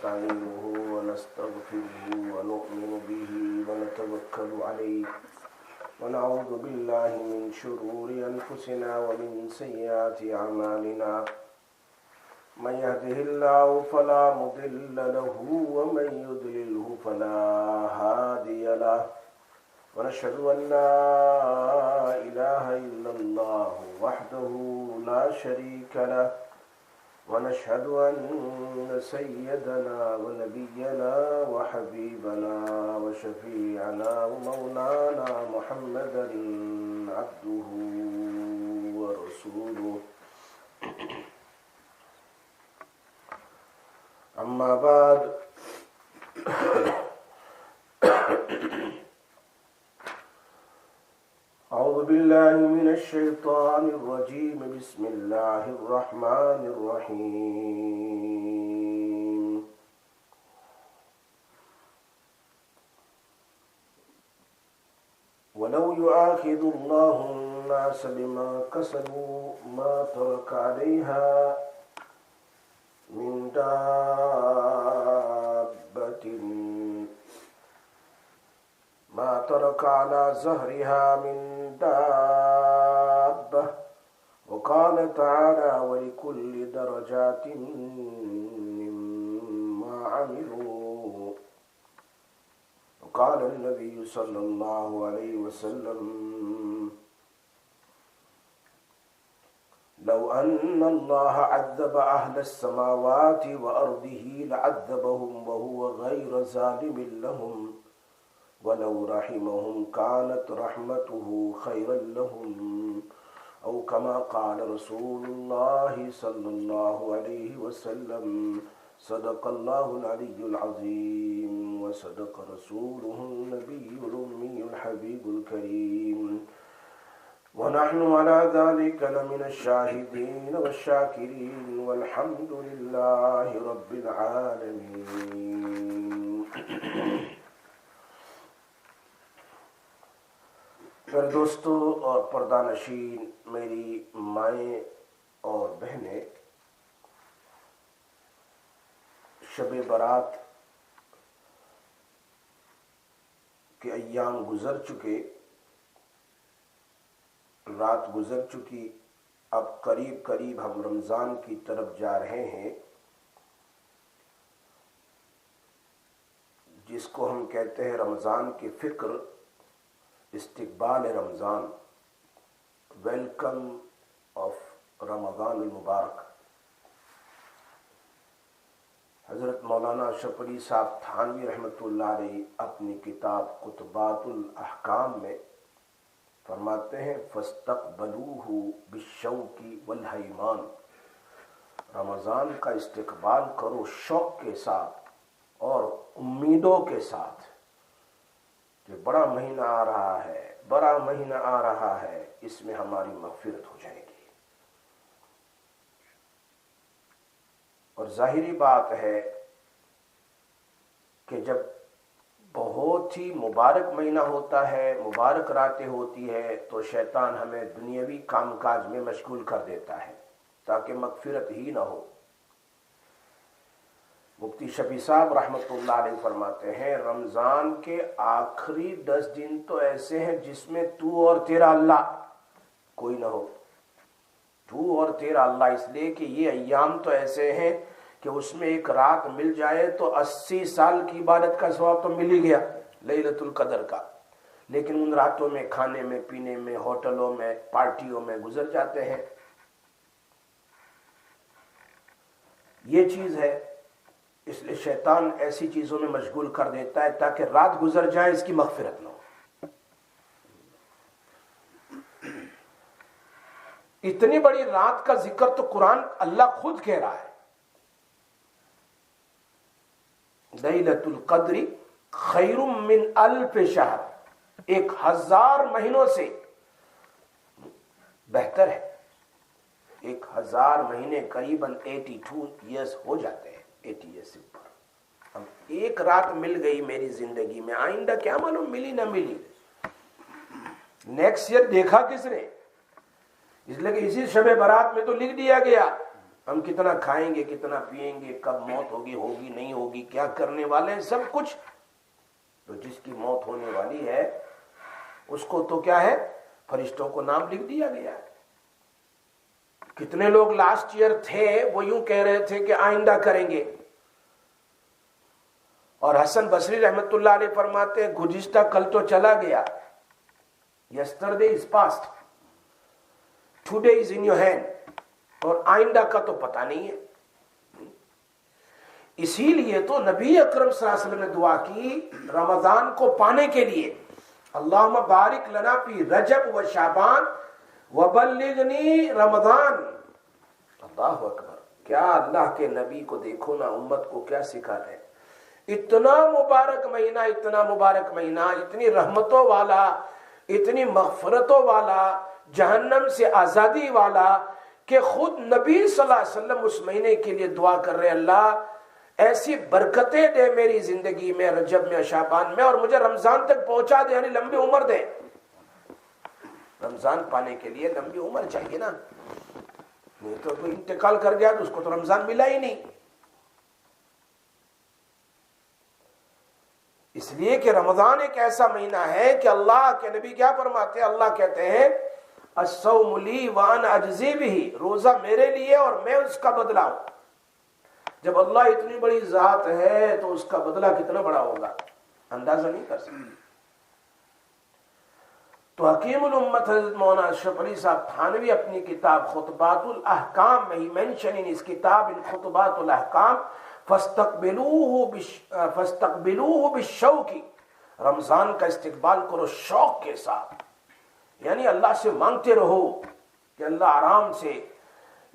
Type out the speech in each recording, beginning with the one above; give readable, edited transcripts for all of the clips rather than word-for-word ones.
ونستعينه ونستغفره ونؤمن به ونتوكل عليه ونعوذ بالله من شرور أنفسنا ومن سيئات أعمالنا من يهده الله فلا مضل له ومن يضلله فلا هادي له ونشهد أن لا إله إلا الله وحده لا شريك له ونشهد أن سيدنا ونبينا وحبيبنا وشفيعنا ومولانا محمدا عبده ورسوله أما بعد أعوذ بالله من الشيطان الرجيم بسم الله الرحمن الرحيم ولو يؤاخذ الله الناس بما كسبوا ما ترك عليها من دابة ما ترك على ظهرها من دابة وقال تعالى ولكل درجات مما عملوا وقال النبي صلى الله عليه وسلم لو أن الله عذب أهل السماوات وأرضه لعذبهم وهو غير ظالم لهم ولو رحمهم كانت رحمته خيرا لهم أو كما قال رسول الله صلى الله عليه وسلم صدق الله العلي العظيم وصدق رسوله النبي الأمي الحبيب الكريم ونحن على ذلك لمن الشاهدين والشاكرين والحمد لله رب العالمين. میرے دوستو اور پردہ نشین، میری مائیں اور بہنیں، شب برات کے ایام گزر چکے، رات گزر چکی، اب قریب قریب ہم رمضان کی طرف جا رہے ہیں، جس کو ہم کہتے ہیں رمضان کی فکر، استقبال رمضان، ویلکم آف رمضان المبارک۔ حضرت مولانا اشرف علی صاحب تھانوی رحمۃ اللہ علیہ اپنی کتاب خطبات الاحکام میں فرماتے ہیں فاستقبلوہ بالشوق والہیمان، رمضان کا استقبال کرو شوق کے ساتھ اور امیدوں کے ساتھ کہ بڑا مہینہ آ رہا ہے، بڑا مہینہ آ رہا ہے، اس میں ہماری مغفرت ہو جائے گی۔ اور ظاہری بات ہے کہ جب بہت ہی مبارک مہینہ ہوتا ہے، مبارک راتیں ہوتی ہے، تو شیطان ہمیں دنیاوی کام کاج میں مشغول کر دیتا ہے تاکہ مغفرت ہی نہ ہو۔ مفتی شفیع صاحب رحمۃ اللہ علیہ فرماتے ہیں رمضان کے آخری 10 دن تو ایسے ہیں جس میں تو اور تیرا اللہ کوئی نہ ہو، تو اور تیرا اللہ، اس لیے کہ یہ ایام تو ایسے ہیں کہ اس میں ایک رات مل جائے تو 80 سال کی عبادت کا ثواب تو مل ہی گیا، لیلۃ القدر کا، لیکن ان راتوں میں کھانے میں، پینے میں، ہوٹلوں میں، پارٹیوں میں گزر جاتے ہیں۔ یہ چیز ہے، اس لیے شیطان ایسی چیزوں میں مشغول کر دیتا ہے تاکہ رات گزر جائے، اس کی مغفرت نہ ہو۔ اتنی بڑی رات کا ذکر تو قرآن اللہ خود کہہ رہا ہے، لیلۃ القدر خیر من الف شہر، 1000 مہینوں سے بہتر ہے۔ 1000 مہینے قریباً 82 ایئرس ہو جاتے ہیں، 80 ایئرس سے اوپر۔ اب ایک رات مل گئی میری زندگی میں، آئندہ کیا معلوم ملی نہ ملی، نیکسٹ ایئر دیکھا کس نے؟ اس لیے کہ اسی شب برات میں تو لکھ دیا گیا ہم کتنا کھائیں گے، کتنا پیئیں گے، کب موت ہوگی، ہوگی نہیں ہوگی، کیا کرنے والے ہیں، سب کچھ. تو جس کی موت ہونے والی ہے اس کو تو کیا ہے، فرشتوں کو نام لکھ دیا گیا ہے. کتنے لوگ لاسٹ ایئر تھے وہ یوں کہہ رہے تھے کہ آئندہ کریں گے، اور حسن بصری رحمت اللہ علیہ فرماتے ہیں گزشتہ کل تو چلا گیا، yesterday is past, today is in your hand, اور آئندہ کا تو پتہ نہیں ہے. اسی لیے تو نبی اکرم صلی اللہ علیہ وسلم نے دعا کی رمضان کو پانے کے لیے، اللہم بارک لنا فی رجب و شعبان وبلغنی رمضان. اللہ اکبر. کیا اللہ کے نبی کو دیکھو نا، امت کو کیا سکھا رہے ہیں. اتنا مبارک مہینہ، اتنا مبارک مہینہ، اتنی رحمتوں والا، اتنی مغفرتوں والا، جہنم سے آزادی والا، کہ خود نبی صلی اللہ علیہ وسلم اس مہینے کے لیے دعا کر رہے، اللہ ایسی برکتیں دے میری زندگی میں، رجب میں، شعبان میں، اور مجھے رمضان تک پہنچا دے، یعنی لمبی عمر دے. رمضان پانے کے لیے لمبی عمر چاہیے نا، نہیں تو کوئی انتقال کر گیا تو اس کو تو رمضان ملا ہی نہیں. اس لیے کہ رمضان ایک ایسا مہینہ ہے کہ اللہ کے نبی کیا فرماتے ہیں، اللہ کہتے ہیں الصوم لی وانا اجزی بہ، روزہ میرے لیے اور میں اس کا بدلہ ہوں. جب اللہ اتنی بڑی ذات ہے تو اس کا بدلہ کتنا بڑا ہوگا، اندازہ نہیں کر سکتے. تو حکیم الامت حضرت مولانا اشرف علی صاحب تھانوی اپنی کتاب خطبات الاحکام میں ہی مینشن ان اس کتاب ان خطبات الاحکام فاستقبلوه بالشوق، رمضان کا استقبال کرو شوق کے ساتھ، یعنی اللہ سے مانگتے رہو کہ اللہ آرام سے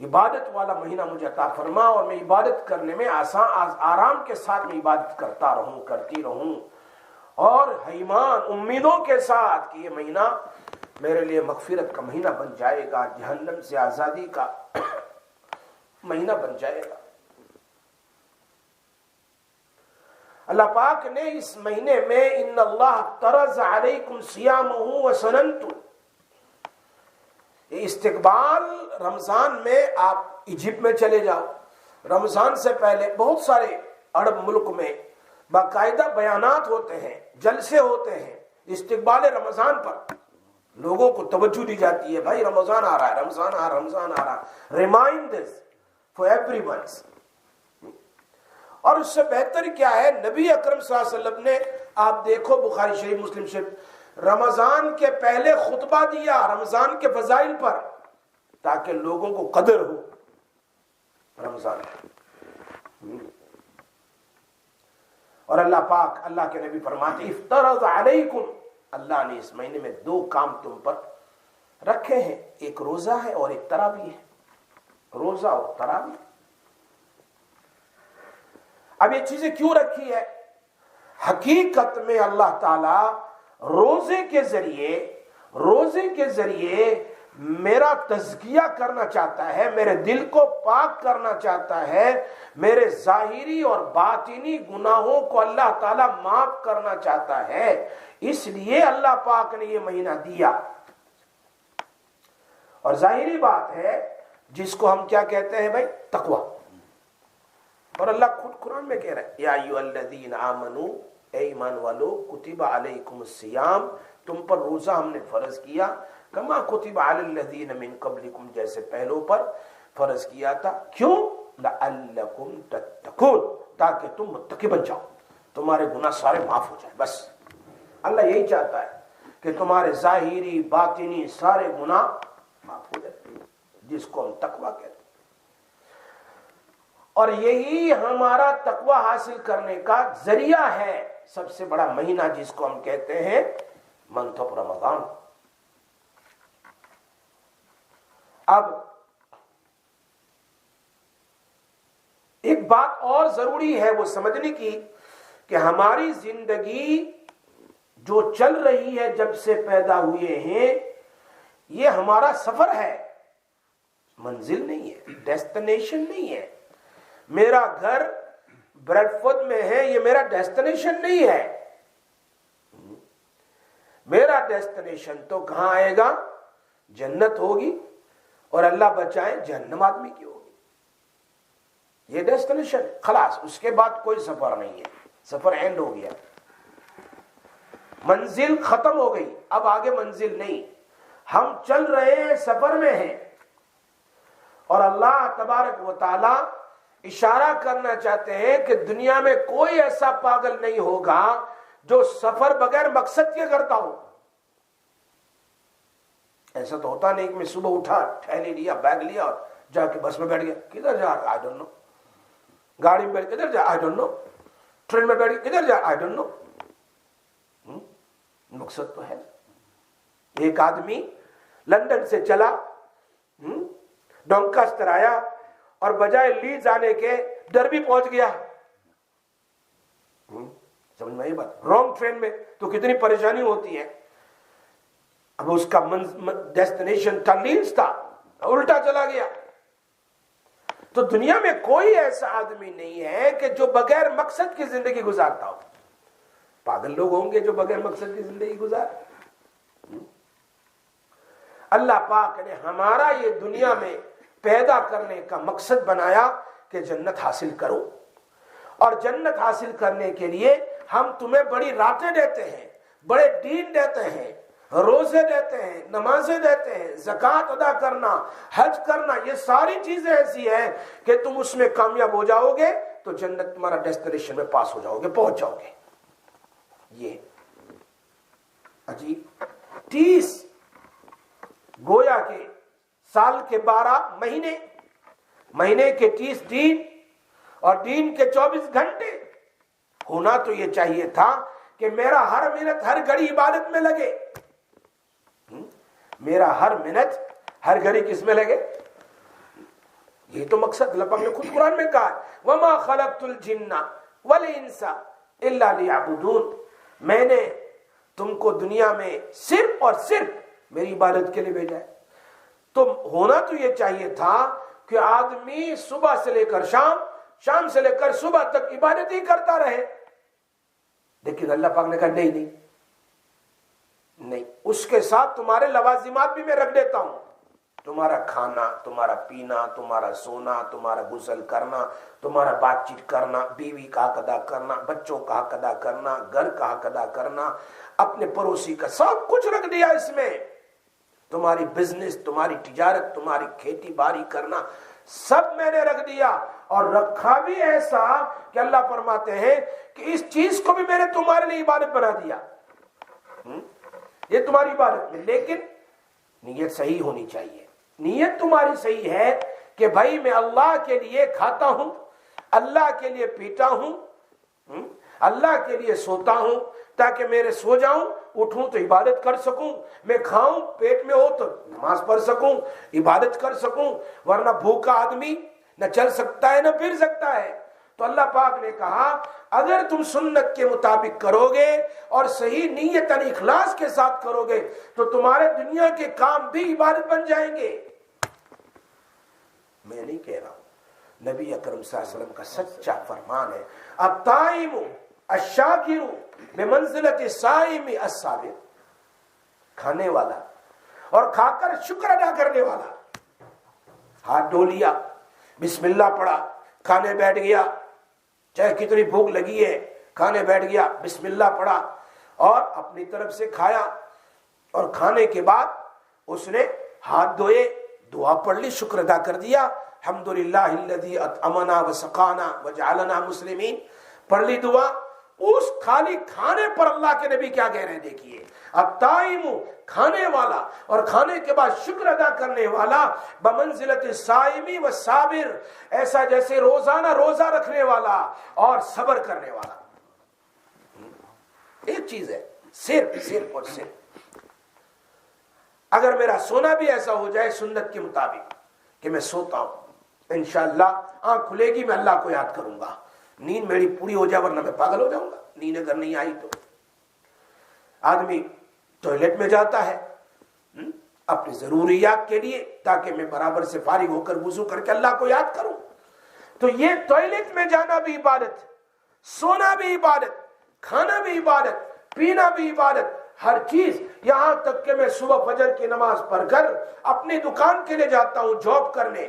عبادت والا مہینہ مجھے عطا فرما، اور میں عبادت کرنے میں آرام کے ساتھ میں عبادت کرتا رہوں، کرتی رہوں، اور ایمان امیدوں کے ساتھ کہ یہ مہینہ میرے لیے مغفرت کا مہینہ بن جائے گا، جہنم سے آزادی کا مہینہ بن جائے گا. اللہ پاک نے اس مہینے میں ان اللہ افترض علیکم صیامہ وسننتم، استقبال رمضان میں آپ ایجپٹ میں چلے جاؤ، رمضان سے پہلے بہت سارے عرب ملک میں باقاعدہ بیانات ہوتے ہیں، جلسے ہوتے ہیں استقبال رمضان پر، لوگوں کو توجہ دی جاتی ہے، بھائی رمضان آ رہا ہے، رمضان آ رہا، رمضان آ رہا، remind this for every one. اور اس سے بہتر کیا ہے، نبی اکرم صلی اللہ علیہ وسلم نے، آپ دیکھو بخاری شریف، مسلم شریف، رمضان کے پہلے خطبہ دیا رمضان کے فضائل پر، تاکہ لوگوں کو قدر ہو رمضان. اور اللہ پاک، اللہ کے نبی فرماتے افترض علیکم، اللہ نے اس مہینے میں دو کام تم پر رکھے ہیں، ایک روزہ ہے اور ایک تراویح ہے، روزہ اور تراویح. اب یہ چیزیں کیوں رکھی ہے؟ حقیقت میں اللہ تعالی روزے کے ذریعے میرا تزکیہ کرنا چاہتا ہے، میرے دل کو پاک کرنا چاہتا ہے، میرے ظاہری اور باطنی گناہوں کو اللہ تعالی معاف کرنا چاہتا ہے. اس لیے اللہ پاک نے یہ مہینہ دیا. اور ظاہری بات ہے جس کو ہم کیا کہتے ہیں بھائی، تقوی. اور اللہ خود قرآن میں کہہ رہا ہے یا ایھا الذین آمنو، اے ایمان والو، کتب علیکم الصیام، تم پر روزہ ہم نے فرض کیا، کما کتب علی الذین من قبلکم، جیسے پہلوں پر فرض کیا تھا. کیوں؟ لعلکم تتقون، تاکہ تم متقی بن جاؤ، تمہارے گناہ سارے معاف ہو جائیں. بس اللہ یہی چاہتا ہے کہ تمہارے ظاہری باطنی سارے گناہ معاف ہو جائیں، جس کو ہم تقوی کہتے ہیں. اور یہی ہمارا تقوی حاصل کرنے کا ذریعہ ہے، سب سے بڑا مہینہ جس کو ہم کہتے ہیں منتھ آف رمضان. اب ایک بات اور ضروری ہے وہ سمجھنے کی کہ ہماری زندگی جو چل رہی ہے جب سے پیدا ہوئے ہیں، یہ ہمارا سفر ہے، منزل نہیں ہے، ڈیسٹینیشن نہیں ہے. میرا گھر بریڈ فورڈ میں ہے، یہ میرا ڈیسٹینیشن نہیں ہے. میرا ڈیسٹینیشن تو کہاں آئے گا؟ جنت ہوگی، اور اللہ بچائے جہنم آدمی کی ہوگی. یہ ڈیسٹینیشن ہے، خلاص اس کے بعد کوئی سفر نہیں ہے، سفر اینڈ ہو گیا، منزل ختم ہو گئی، اب آگے منزل نہیں، ہم چل رہے ہیں، سفر میں ہیں۔ اور اللہ تبارک و تعالی اشارہ کرنا چاہتے ہیں کہ دنیا میں کوئی ایسا پاگل نہیں ہوگا جو سفر بغیر مقصد کے کرتا ہو۔ ایسا تو ہوتا نہیں کہ میں صبح اٹھا، تھیلی لیا، بیگ لیا اور جا کے بس میں بیٹھ گیا، کدھر جا رہا آئی ڈونٹ نو، گاڑی میں بیٹھ کدھر جا آئی ڈونٹ نو، ٹرین میں بیٹھ کدھر جا آئی ڈونٹ نو۔ مقصد تو ہے۔ ایک آدمی لندن سے چلا، ڈونکاسٹر آیا اور بجائے لیڈز آنے کے ڈربی پہنچ گیا۔ سمجھ میں آئی بات؟ رانگ ٹرین میں تو کتنی پریشانی ہوتی ہے۔ اب اس کا ڈیسٹینیشن تھا لیڈز، تھا الٹا چلا گیا۔ تو دنیا میں کوئی ایسا آدمی نہیں ہے کہ جو بغیر مقصد کی زندگی گزارتا ہو۔ پاگل لوگ ہوں گے جو بغیر مقصد کی زندگی گزار۔ اللہ پاک نے ہمارا یہ دنیا میں پیدا کرنے کا مقصد بنایا کہ جنت حاصل کرو، اور جنت حاصل کرنے کے لیے ہم تمہیں بڑی راتیں دیتے ہیں، بڑے دین دیتے ہیں، روزے دیتے ہیں، نمازیں دیتے ہیں، زکوٰۃ ادا کرنا، حج کرنا، یہ ساری چیزیں ایسی ہیں کہ تم اس میں کامیاب ہو جاؤ گے تو جنت تمہارا ڈیسٹینیشن میں پاس ہو جاؤ گے، پہنچ جاؤ گے۔ یہ عجیب 30 گویا کہ سال کے 12 مہینے، مہینے کے 30 دن اور دن کے 24 گھنٹے۔ ہونا تو یہ چاہیے تھا کہ میرا ہر منٹ ہر گھڑی عبادت میں لگے، میرا ہر منٹ ہر گھڑی کس میں لگے؟ یہ تو مقصد اللہ پاک نے خود قرآن میں کہا، وَمَا خَلَقْتُ الْجِنَّ وَالْإِنسَ إِلَّا لِيَعْبُدُونَ، میں نے تم کو دنیا میں صرف اور صرف میری عبادت کے لیے بھیجا ہے۔ تو ہونا تو یہ چاہیے تھا کہ آدمی صبح سے لے کر شام، شام سے لے کر صبح تک عبادت ہی کرتا رہے، لیکن اللہ پاک نے کہا نہیں نہیں نہیں، اس کے ساتھ تمہارے لوازمات بھی میں رکھ دیتا ہوں، تمہارا کھانا، تمہارا پینا، تمہارا سونا، تمہارا غسل کرنا، تمہارا بات چیت کرنا، بیوی کا حق ادا کرنا، بچوں کا حق ادا کرنا، گھر کا حق ادا کرنا، اپنے پڑوسی کا، سب کچھ رکھ دیا اس میں۔ تمہاری بزنس، تمہاری تجارت، تمہاری کھیتی باڑی کرنا، سب میں نے رکھ دیا، اور رکھا بھی ایسا کہ اللہ فرماتے ہیں کہ اس چیز کو بھی میں نے تمہارے لیے عبادت بنا دیا، یہ تمہاری عبادت میں، لیکن نیت صحیح ہونی چاہیے۔ نیت تمہاری صحیح ہے کہ بھائی میں اللہ کے لیے کھاتا ہوں، اللہ کے لیے پیتا ہوں، اللہ کے لیے سوتا ہوں تاکہ میرے سو جاؤں، اٹھوں تو عبادت کر سکوں، میں کھاؤں پیٹ میں ہو تو نماز پڑھ سکوں، عبادت کر سکوں، ورنہ بھوکا آدمی نہ چل سکتا ہے نہ پھر سکتا ہے۔ تو اللہ پاک نے کہا اگر تم سنت کے مطابق کرو گے اور صحیح نیت اور اخلاص کے ساتھ کرو گے تو تمہارے دنیا کے کام بھی عبادت بن جائیں گے۔ میں نہیں کہہ رہا ہوں، نبی اکرم صلی اللہ علیہ وسلم کا سچا فرمان ہے، الطائم الشاکر بمنزلۃ الصائم الصابر، کھانے والا اور کھا کر شکر ادا کرنے والا، ہاتھ دھو لیا، بسم اللہ پڑھا، کھانے بیٹھ گیا، چاہے کتنی بھوک لگی ہے، کھانے بیٹھ گیا، بسم اللہ پڑھا اور اپنی طرف سے کھایا، اور کھانے کے بعد اس نے ہاتھ دھوئے، دعا پڑھ لی، شکر ادا کر دیا، الحمدللہ الذی اطعمنا وسقانا وجعلنا مسلمین، پڑھ لی دعا۔ اس خالی کھانے پر اللہ کے نبی کیا کہہ رہے ہیں دیکھیے، الطائم کھانے والا اور کھانے کے بعد شکر ادا کرنے والا، بمنزلۃ الصائم والصابر، ایسا جیسے روزانہ روزہ رکھنے والا اور صبر کرنے والا۔ ایک چیز ہے، صرف اور صرف اگر میرا سونا بھی ایسا ہو جائے سنت کے مطابق کہ میں سوتا ہوں، انشاءاللہ آنکھ کھلے گی میں اللہ کو یاد کروں گا، نیند میری پوری ہو جائے ورنہ میں پاگل ہو جاؤں گا، نیند اگر نہیں آئی تو۔ آدمی ٹوائلٹ میں جاتا ہے اپنی ضروریات کے لیے تاکہ میں برابر سے فارغ ہو کر وضو کر کے اللہ کو یاد کروں، تو یہ ٹوائلٹ میں جانا بھی عبادت، سونا بھی عبادت، کھانا بھی عبادت، پینا بھی عبادت، ہر چیز، یہاں تک کہ میں صبح فجر کی نماز پڑھ کر اپنی دکان کے لیے جاتا ہوں جاب کرنے،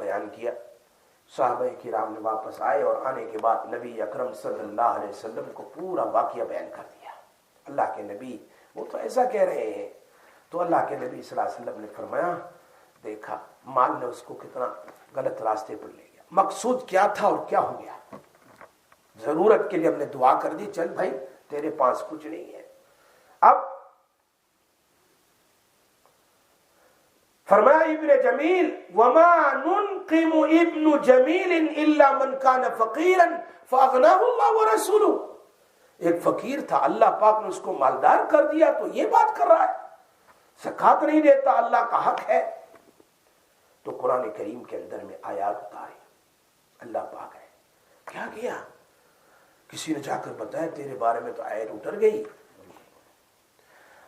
بیان کیا. صحابہ کرام نے واپس آئے اور آنے کے بعد نبی اکرم صلی اللہ علیہ وسلم کو پورا واقعہ بیان کر دیا. اللہ کے نبی وہ تو ایسا کہہ رہے ہیں. تو اللہ کے نبی صلی اللہ علیہ وسلم نے فرمایا دیکھا مال نے اس کو کتنا غلط راستے پر لے گیا. مقصود کیا تھا اور کیا ہو گیا؟ ضرورت کے لیے ہم نے دعا کر دی، چل بھائی تیرے پاس کچھ نہیں ہے. اب فرمایا ابن جمیل وما ننقم ابن جمیل الا من كان فقيرا فاغناه الله ورسوله. ایک فقیر تھا، اللہ پاک نے اس کو مالدار کر دیا تو یہ بات کر رہا ہے، زکات نہیں دیتا، اللہ کا حق ہے. تو قرآن کریم کے اندر میں آیات اتاری. اللہ پاک ہے کیا کیا؟ کسی نے جا کر بتایا تیرے بارے میں تو آیت اتر گئی.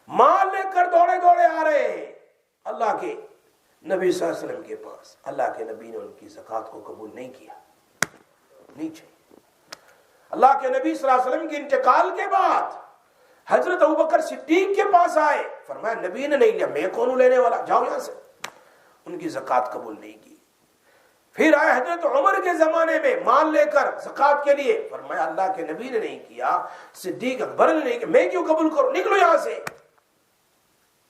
مال لے کر دوڑے دوڑے آ رہے ہیں اللہ کے نبی صلی اللہ علیہ وسلم کے پاس. اللہ کے نبی نے ان کی زکات کو قبول نہیں کیا. نیچے اللہ کے نبی صلی اللہ علیہ وسلم کے انتقال کے بعد حضرت ابوبکر صدیق کے پاس آئے، فرمایا نبی نے نہیں لیا، میں کون ہوں لینے والا، جاؤ یہاں سے. ان کی زکات قبول نہیں کی. پھر آئے حضرت عمر کے زمانے میں مال لے کر زکات کے لیے، فرمایا اللہ کے نبی نے نہیں کیا، صدیق اکبر نے نہیں کیا، میں کیوں قبول کروں، نکلو یہاں سے.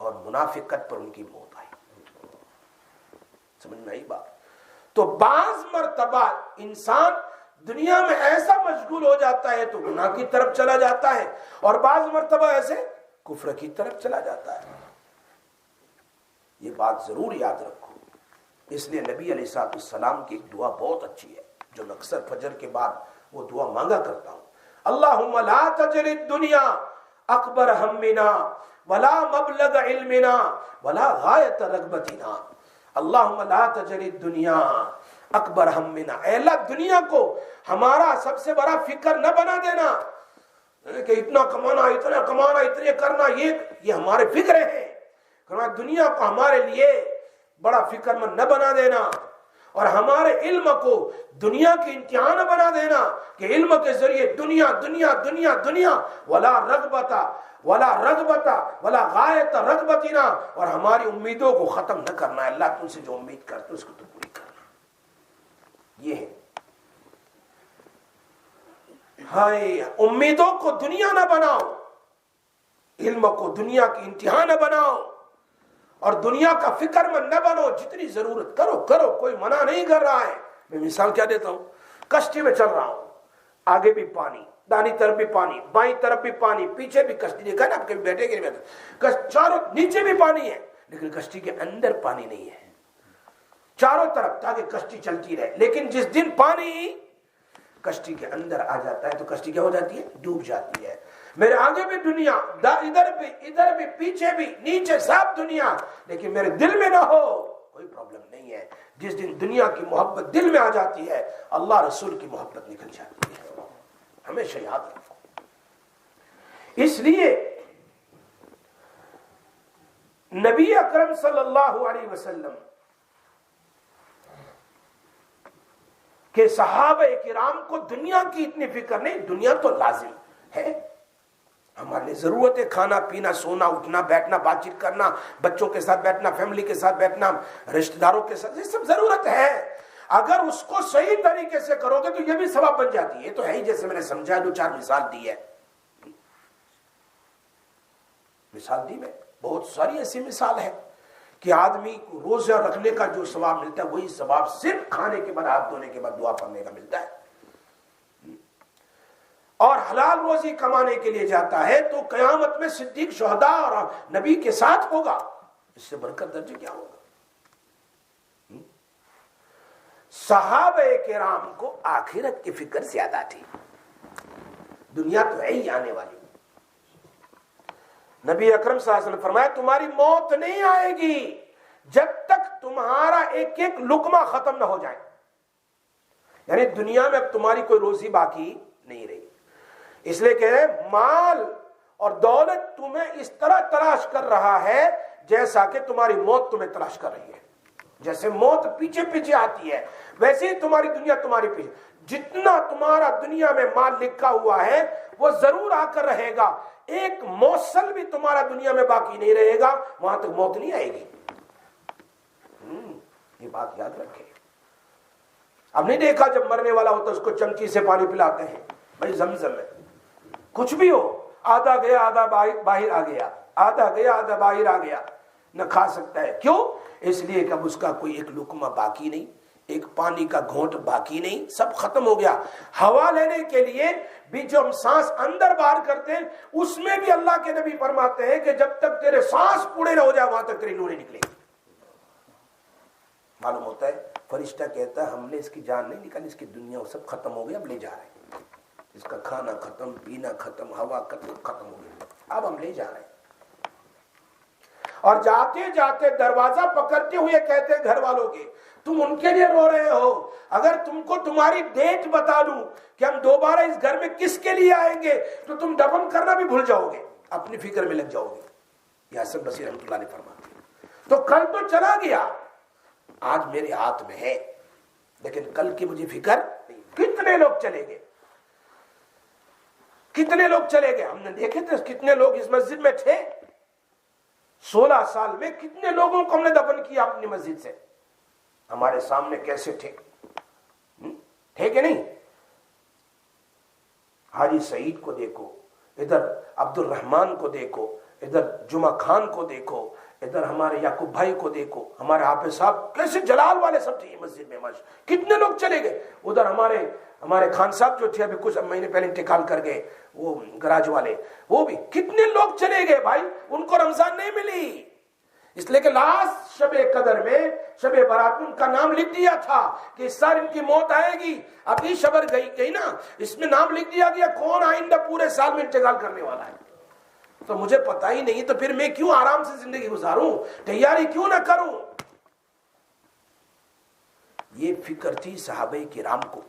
اور منافقت پر ان کی موت آئی. سمجھ میں آئی بات؟ تو بعض مرتبہ انسان دنیا میں ایسا مشغول ہو جاتا ہے تو گناہ کی طرف چلا جاتا ہے، اور بعض مرتبہ ایسے کفر کی طرف چلا جاتا ہے. یہ بات ضرور یاد رکھو. اس لیے نبی علیہ السلام کی ایک دعا بہت اچھی ہے جو میں اکثر فجر کے بعد وہ دعا مانگا کرتا ہوں. اللہم لا تجعل الدنیا اکبر ہمنا ولا مبلغ علمنا ولا غایت رغبتنا. اللہم لا تجعل الدنیا اکبر ہمنا، اے اللہ دنیا کو ہمارا سب سے بڑا فکر نہ بنا دینا کہ اتنا کمانا اتنے کرنا، یہ ہمارے فکر ہے. دنیا کو ہمارے لیے بڑا فکر مند نہ بنا دینا، اور ہمارے علم کو دنیا کی امتحان نہ بنا دینا کہ علم کے ذریعے دنیا دنیا دنیا دنیا ولا رغبتا ولا غایت رغبتنا، اور ہماری امیدوں کو ختم نہ کرنا. اللہ تم سے جو امید کرتے اس کو تو پوری کرنا. یہ ہے ہائے، امیدوں کو دنیا نہ بناؤ، علم کو دنیا کی امتحان نہ بناؤ، اور دنیا کا فکر مند نہ بنو. جتنی ضرورت کرو، کوئی منع نہیں کر رہا ہے. میں مثال کیا دیتا ہوں، کشتی میں چل رہا ہوں، آگے بھی پانی، دانی طرف بھی پانی، بائیں طرف بھی پانی، پیچھے بھی کشتی. دیکھا نا آپ کبھی بیٹھے کہ نہیں بیٹھے، چاروں نیچے بھی پانی ہے لیکن کشتی کے اندر پانی نہیں ہے، چاروں طرف تاکہ کشتی چلتی رہے. لیکن جس دن پانی کشتی کے اندر آ جاتا ہے تو کشتی کیا ہو جاتی ہے؟ ڈوب جاتی ہے. میرے آگے بھی دنیا، ادھر بھی پیچھے بھی نیچے سب دنیا، لیکن میرے دل میں نہ ہو کوئی پرابلم نہیں ہے. جس دن دنیا کی محبت دل میں آ جاتی ہے اللہ رسول کی محبت نکل جاتی ہے. ہمیشہ یاد رکھو. اس لیے نبی اکرم صلی اللہ علیہ وسلم کہ صحابہ کرام کو دنیا کی اتنی فکر نہیں. دنیا تو لازم ہے ہمارے لیے، ضرورت ہے کھانا پینا سونا اٹھنا بیٹھنا بات چیت کرنا، بچوں کے ساتھ بیٹھنا، فیملی کے ساتھ بیٹھنا، رشتہ داروں کے ساتھ، یہ سب ضرورت ہے. اگر اس کو صحیح طریقے سے کرو گے تو یہ بھی ثواب بن جاتی ہے. یہ تو ہے ہی، جیسے میں نے سمجھا 2-4 مثال دی ہے. مثال دی میں بہت ساری ایسی مثال ہے کہ آدمی کو روزہ رکھنے کا جو ثواب ملتا ہے وہی ثواب صرف کھانے کے بعد ہاتھ دھونے کے بعد دعا پڑھنے کا ملتا ہے. اور حلال روزی کمانے کے لیے جاتا ہے تو قیامت میں صدیق شہداء اور نبی کے ساتھ ہوگا. اس سے بڑھ کر درجے کیا ہوگا؟ صحابہ کرام کو آخرت کی فکر زیادہ تھی. دنیا تو ہے ہی آنے والی. نبی اکرم صلی اللہ علیہ وسلم فرمایا تمہاری موت نہیں آئے گی جب تک تمہارا ایک ایک لقمہ ختم نہ ہو جائے. یعنی دنیا میں اب تمہاری کوئی روزی باقی نہیں رہی. اس لیے کہہ رہے مال اور دولت تمہیں اس طرح تلاش کر رہا ہے جیسا کہ تمہاری موت تمہیں تلاش کر رہی ہے. جیسے موت پیچھے پیچھے آتی ہے ویسے ہی تمہاری دنیا تمہاری پیچھے. جتنا تمہارا دنیا میں مال لکھا ہوا ہے وہ ضرور آ کر رہے گا. ایک موصل بھی تمہارا دنیا میں باقی نہیں رہے گا، وہاں تک موت نہیں آئے گی. یہ بات یاد رکھے. اب نہیں دیکھا جب مرنے والا ہوتا اس کو چمچی سے پانی پلاتے ہیں؟ بھائی زمزم ہے، کچھ بھی ہو، آدھا گیا آدھا باہر آ گیا، آدھا گیا آدھا باہر آ گیا، نہ کھا سکتا ہے۔ کیوں؟ اس لیے کہ اب اس کا کوئی ایک لقمہ باقی نہیں، ایک پانی کا گھونٹ باقی نہیں، سب ختم ہو گیا۔ ہوا لینے کے لیے بھی جو ہم سانس اندر باہر کرتے ہیں، اس میں بھی اللہ کے نبی فرماتے ہیں کہ جب تک تیرے سانس پورے نہ ہو جائے وہاں تک تیری روح نہیں نکلے گی۔ معلوم ہوتا ہے فرشتہ کہتا ہے ہم نے اس کی جان نہیں نکالی، اس کی دنیا سب ختم ہو گئی، اب لے جا رہے ہیں، اس کا کھانا ختم، پینا ختم، ہوا ختم ہو گئی، اب ہم لے جا رہے ہیں۔ اور جاتے جاتے دروازہ پکڑتے ہوئے کہتے ہیں گھر والوں کے، تم ان کے لیے رو رہے ہو، اگر تم کو تمہاری ڈیٹ بتا دوں کہ ہم دوبارہ اس گھر میں کس کے لیے آئیں گے تو تم دفن کرنا بھی بھول جاؤ گے، اپنی فکر میں لگ جاؤ گے۔ یہ حسن بصری رحمۃ اللہ علیہ فرماتے ہیں۔ تو کل تو چلا گیا، آج میرے ہاتھ میں ہے، لیکن کل کی مجھے فکر نہیں۔ کتنے لوگ چلے گئے، کتنے لوگ چلے گئے، ہم نے دیکھے تھے کتنے لوگ اس مسجد میں تھے، 16 سال میں کتنے لوگوں کو ہم نے دفن کیا اپنی مسجد سے، ہمارے سامنے کیسے تھے، تھے کہ نہیں؟ حاجی سعید کو دیکھو، ادھر عبد الرحمان کو دیکھو، ادھر جمعہ خان کو دیکھو، ادھر ہمارے یعقوب بھائی کو دیکھو، ہمارے حافظ صاحب کیسے جلال والے سب تھے مسجد میں، کتنے لوگ چلے گئے۔ ادھر ہمارے خان صاحب جو تھے ابھی کچھ مہینے پہلے انتقال کر گئے، وہ گراج والے، وہ بھی کتنے لوگ چلے گئے بھائی، ان کو رمضان نہیں ملی، اس لیے کہ لاسٹ شب قدر میں، شب برات میں ان کا نام لکھ دیا تھا کہ اس سال ان کی موت آئے گی، ابھی شبر گئی نا، اس میں نام لکھ دیا گیا کون آئندہ پورے سال میں انتقال کرنے والا ہے۔ تو مجھے پتا ہی نہیں تو پھر میں کیوں آرام سے زندگی گزاروں، تیاری کیوں نہ کروں؟ یہ فکر تھی صحابہ کرام کو،